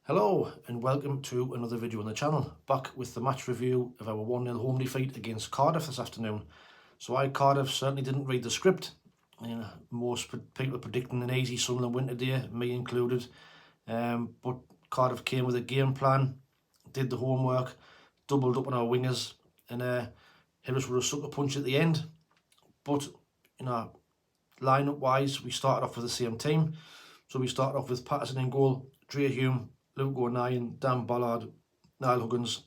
Hello and welcome to another video on the channel, back with the match review of our 1-0 home defeat against Cardiff this afternoon. So Cardiff certainly didn't read the script. Most people predicting an easy Sunderland win today, me included. But Cardiff came with a game plan, did the homework, doubled up on our wingers and hit us with a sucker punch at the end. But line-up wise, we started off with the same team. So we started off with Patterson in goal, Dre Hume, Luke O'Nien, Dan Ballard, Niall Huggins,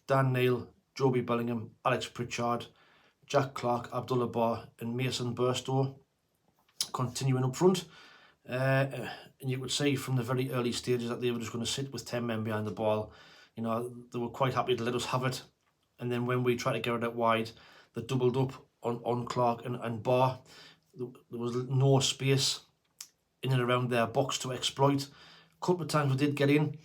Dan Neil, Joby Bellingham, Alex Pritchard, Jack Clark, Abdullah Barr and Mason Burstow continuing up front. And you could see from the very early stages that they were just going to sit with 10 men behind the ball. They were quite happy to let us have it. And then when we tried to get it out wide, they doubled up on Clark and Barr. There was no space in and around their box to exploit. A couple of times we did get in,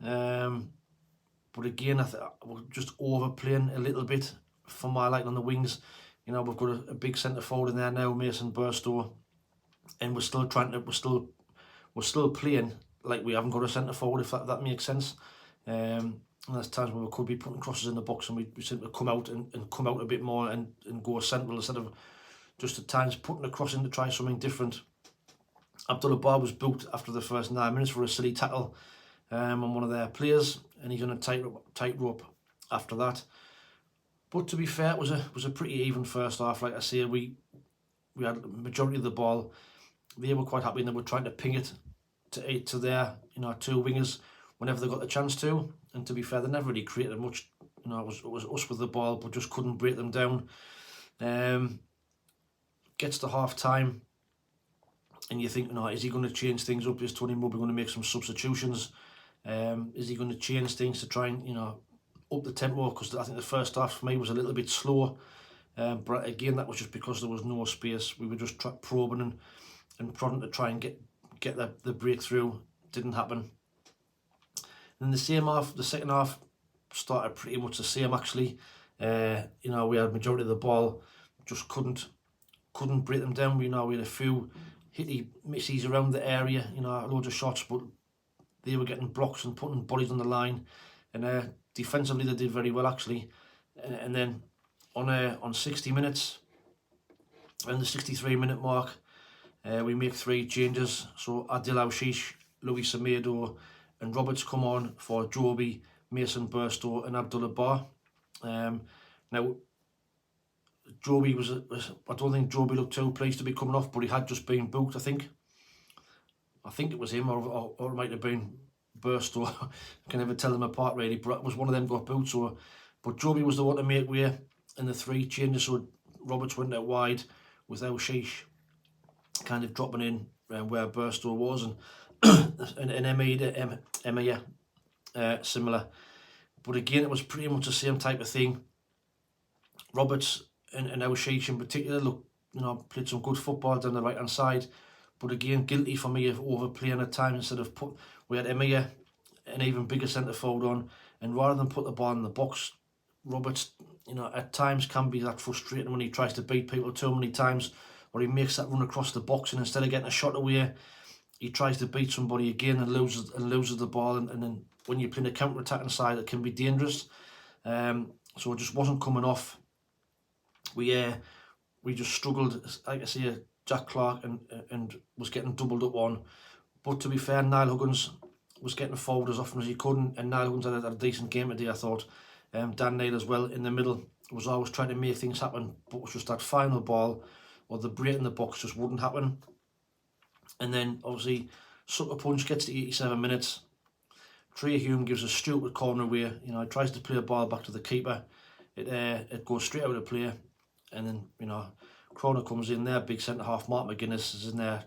but again, I we're just overplaying a little bit for my liking on the wings. We've got a big centre forward in there now, Mason Burstow, and we're still playing like we haven't got a centre forward, if that makes sense. And there's times where we could be putting crosses in the box and we seem to come out and come out a bit more and go central instead of just at times putting a cross in to try something different. Abdullah Barr was booked after the first 9 minutes for a silly tackle on one of their players, and he's on a tightrope after that. But to be fair, it was a pretty even first half. Like I say, we had the majority of the ball. They were quite happy and they were trying to ping it to their two wingers whenever they got the chance to. And to be fair, they never really created much. It was us with the ball, but just couldn't break them down. Gets to half time. And you think, is he going to change things up? Is Tony Mowbray going to make some substitutions? Is he going to change things to try and, up the tempo? Because I think the first half for me was a little bit slow. But again, that was just because there was no space. We were just probing and prodding to try and get the breakthrough. Didn't happen. And the second half started pretty much the same actually. We had majority of the ball, just couldn't break them down. We had a few hitty misses around the area, loads of shots, but they were getting blocks and putting bodies on the line. And defensively, they did very well actually. And then on 60 minutes, and the 63-minute mark, we make 3 changes. So Adil Aushish, Louis Semedo, and Roberts come on for Joby, Mason Burstow, and Abdullah Barr. Now, Joby I don't think Joby looked too pleased to be coming off, but he had just been booked, I think it was him, or it might have been Burstow. I can never tell them apart really, but it was one of them got booked. But Joby was the one to make way in the 3 changes. So Roberts went out wide with Elshish kind of dropping in where Burstow was, and Emma similar. But again, it was pretty much the same type of thing. Roberts and Elshish in particular, played some good football down the right hand side, but again, guilty for me of overplaying at times. Instead of we had Emir, an even bigger centre forward on, and rather than put the ball in the box, Roberts, at times can be that frustrating when he tries to beat people too many times, or he makes that run across the box, and instead of getting a shot away, he tries to beat somebody again and loses the ball, and then when you're playing a counter-attacking side, it can be dangerous. So it just wasn't coming off. We just struggled, like I say, Jack Clark and was getting doubled up on. But to be fair, Niall Huggins was getting forward as often as he could, and Niall Huggins had a decent game today, I thought. Dan Neil as well in the middle was always trying to make things happen, but it was just that final ball or the break in the box just wouldn't happen. And then obviously sucker punch gets to 87 minutes. Trey Hume gives a stupid corner away. He tries to play a ball back to the keeper. It goes straight out of play. And then, Croner comes in there, big centre-half, Mark McGuinness is in there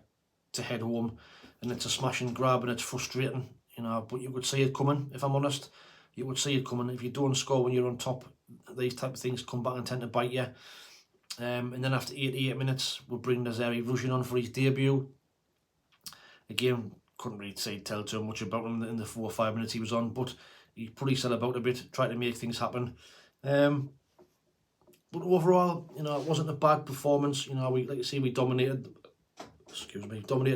to head home. And it's a smash and grab and it's frustrating, but you would see it coming, if I'm honest. You would see it coming. If you don't score when you're on top, these type of things come back and tend to bite you. And then after 88 minutes, we'll bring Nazari Rushin on for his debut. Again, couldn't really tell too much about him in the 4 or 5 minutes he was on, but he put himself about a bit, tried to make things happen. But overall, it wasn't a bad performance. We, like I say, we dominated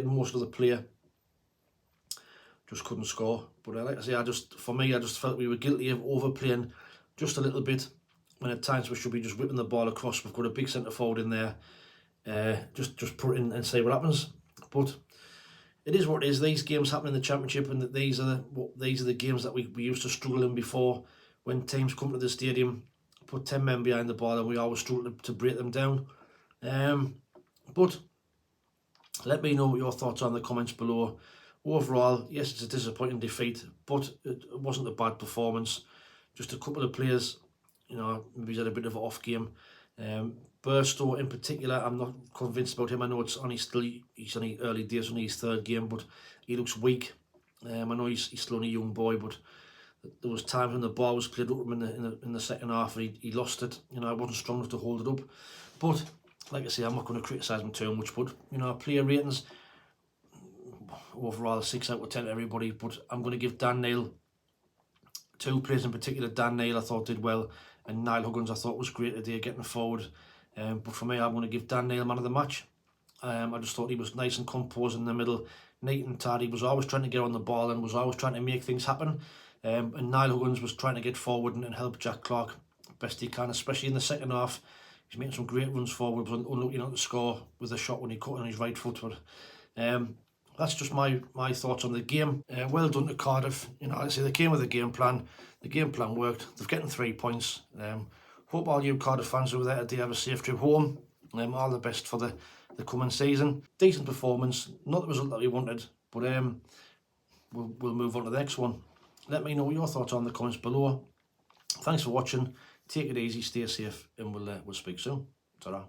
most of the play. just couldn't score. But like I say, I just felt we were guilty of overplaying just a little bit, when at times we should be just whipping the ball across. We've got a big centre forward in there, just put it in and see what happens. But it is what it is. These games happen in the Championship, and these are the games that we used to struggle in before, when teams come to the stadium, put 10 men behind the ball, and we always struggle to break them down. But let me know what your thoughts are in the comments below. Overall, yes, it's a disappointing defeat, but it wasn't a bad performance. Just a couple of players, maybe he's had a bit of an off game. Burstow in particular, I'm not convinced about him. I know he's only early days, only his third game, but he looks weak. I know he's still only a young boy, but there was times when the ball was cleared up in the second half, and he lost it. I wasn't strong enough to hold it up. But like I say, I'm not going to criticise him too much. But player ratings overall 6 out of 10 to everybody. But I'm going to give Dan Neil, 2 players in particular. Dan Neil I thought did well, and Niall Huggins I thought was great today getting forward. But for me, I'm going to give Dan Neil man of the match. I just thought he was nice and composed in the middle, neat and tidy. Was always trying to get on the ball and was always trying to make things happen. And Niall Huggins was trying to get forward and help Jack Clark best he can, especially in the second half. He's making some great runs forward, was unlucky not to score with a shot when he cut on his right foot. But that's just my thoughts on the game. Well done to Cardiff. I say they came with a game plan. The game plan worked. They're getting 3 points. Hope all you Cardiff fans over there today have a safe trip home. All the best for the coming season. Decent performance, not the result that we wanted, but we'll move on to the next one. Let me know what your thoughts are in the comments below. Thanks for watching. Take it easy, stay safe, and we'll speak soon. Ta-ra.